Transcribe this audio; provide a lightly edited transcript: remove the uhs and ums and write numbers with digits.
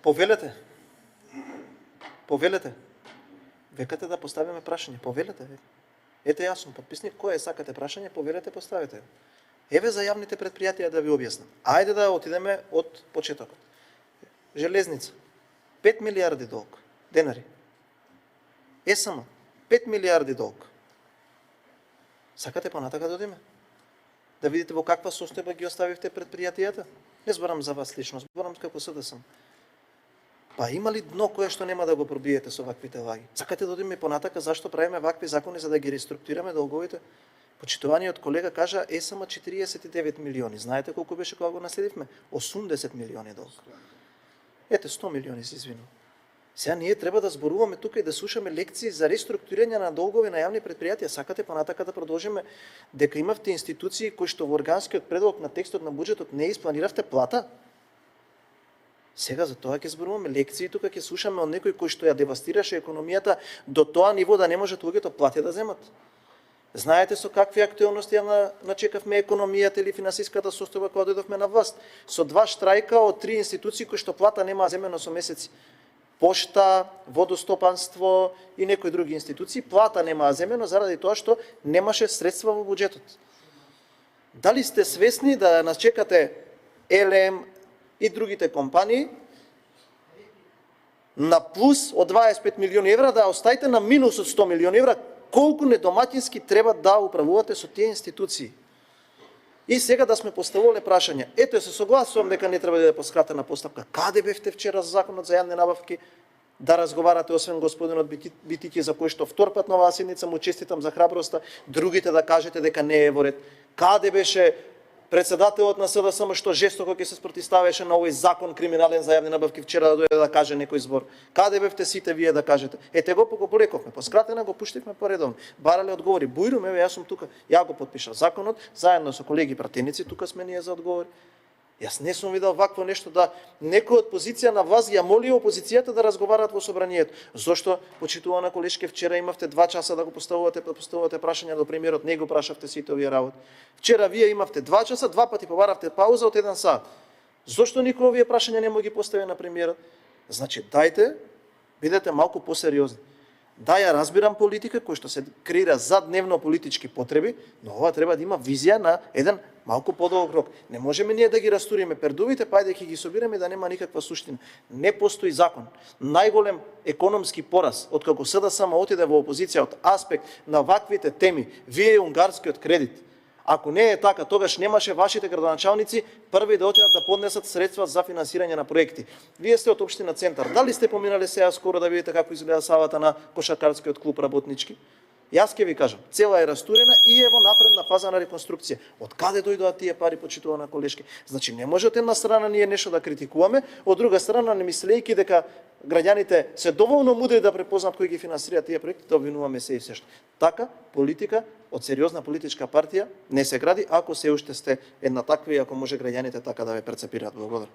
Повелете. Повелете. Векате да поставиме прашање. Повелете. Ете, јас сум подписник. Кое сакате прашање, повелете, поставете. Еве за јавните предпријатија да ви објаснам. Ајде да отидеме од почетокот. Железница. 5 милиарди долг. Денари. ЕСМ. 5 милиарди долг. Сакате понатака да одиме? Да видите во каква состојба ги оставивте предпријатијата? Не зборам за вас лично, зборам како СДСМ. Па има ли дно кое што нема да го пробиете со ваквите лаги? Сакате да одиме понатака, зашто правиме вакви закони за да ги реструктурираме долговите? Почитуваниот колега кажа ЕСМ 49 милиони. Знаете колку беше кога го наследивме? 80 милиони долг. Ете, 100 милиони се извинувам. Сега ние треба да зборуваме тука и да слушаме лекции за реструктурирање на долгови на јавни предпријатија. Сакате понатака да продолжиме дека имавте институции кои што во органскиот предлог на текстот на буџетот не испланиравте плата? Сега за тоа ќе зборуваме лекции, тука ќе слушаме од некој кој што ја девастираше економијата до тоа ниво да не можат луѓето плати да земат. Знаете со какви актуелности ја начекавме економијата или финансиската состојба кога дојдовме на власт? Со 2 штрајка од 3 институции кои што плата нема земено со месеци. Пошта, водостопанство и некои други институции, плата нема земено заради тоа што немаше средства во буџетот. Дали сте свесни да нас чекате ЕЛМ и другите компании на плюс од 25 милиони евра, да остаите на минус од 100 милиони евра? Колку недоматински треба да управувате со тие институции? И сега да сме поставувале прашање. Ето, се согласувам дека не треба да биде поскратена постапка. Каде бевте вчера за законот за јавни набавки да разговарате, освен господинот Битики, за кој што втор пат на оваа седница му честитам за храброста, другите да кажете дека не е во ред. Каде беше председателот на СДСМ што жестоко ќе се спротивставеше на овој закон криминален за јавни набавки вчера да дојде да каже некој збор? Каде бевте сите вие да кажете? Ете го полековме, поскратено го пуштивме поредовно. Барале одговори. Бујрум, еве јас сум тука, ја го потпишав законот, заедно со колеги пратеници, тука сме ние за одговори. Јас не сум видел вакво нешто да некој од позиција на власт ја моли опозицијата да разговараат во собранието. Зошто, почитувана колешке, вчера имавте 2 часа да го поставувате прашања до премиерот, не го прашавте сите овие работи. Вчера вие имавте 2 часа, 2 пати побаравте пауза од 1 сат. Зошто никој овие прашања не му ги постави на премиерот? Значи, дајте, бидете малку посериозни. Да, ја разбирам политика која што се креира за дневно политички потреби, но ова треба да има визија на еден малку подолг рок. Не можеме ние да ги растуриме пердувите, па ајде ќе ги собираме да нема никаква суштина. Не постои закон. Најголем економски пораз од како СДСМ отиде во опозиција од аспект на ваквите теми, вие унгарскиот кредит. Ако не е така, тогаш немаше вашите градоначалници први да отидат да поднесат средства за финансирање на проекти. Вие сте од општина Центар. Дали сте поминале сега скоро да видите како изгледа салата на кошаркарскиот клуб работнички? Јас ќе ви кажам, цела е растурена и е во напредна фаза на реконструкција. Од каде дојдоа тие пари, почитувана колешки? Значи не може од една страна ние нешто да критикуваме, од друга страна не мислејќи дека граѓаните се доволно мудри да препознаат кои ги финансираат тие проекти, да обвинуваме се и се што. Така, политика од сериозна политичка партија не се гради ако се уште сте една таква и ако може граѓаните така да ве перцепираат. Благодарам.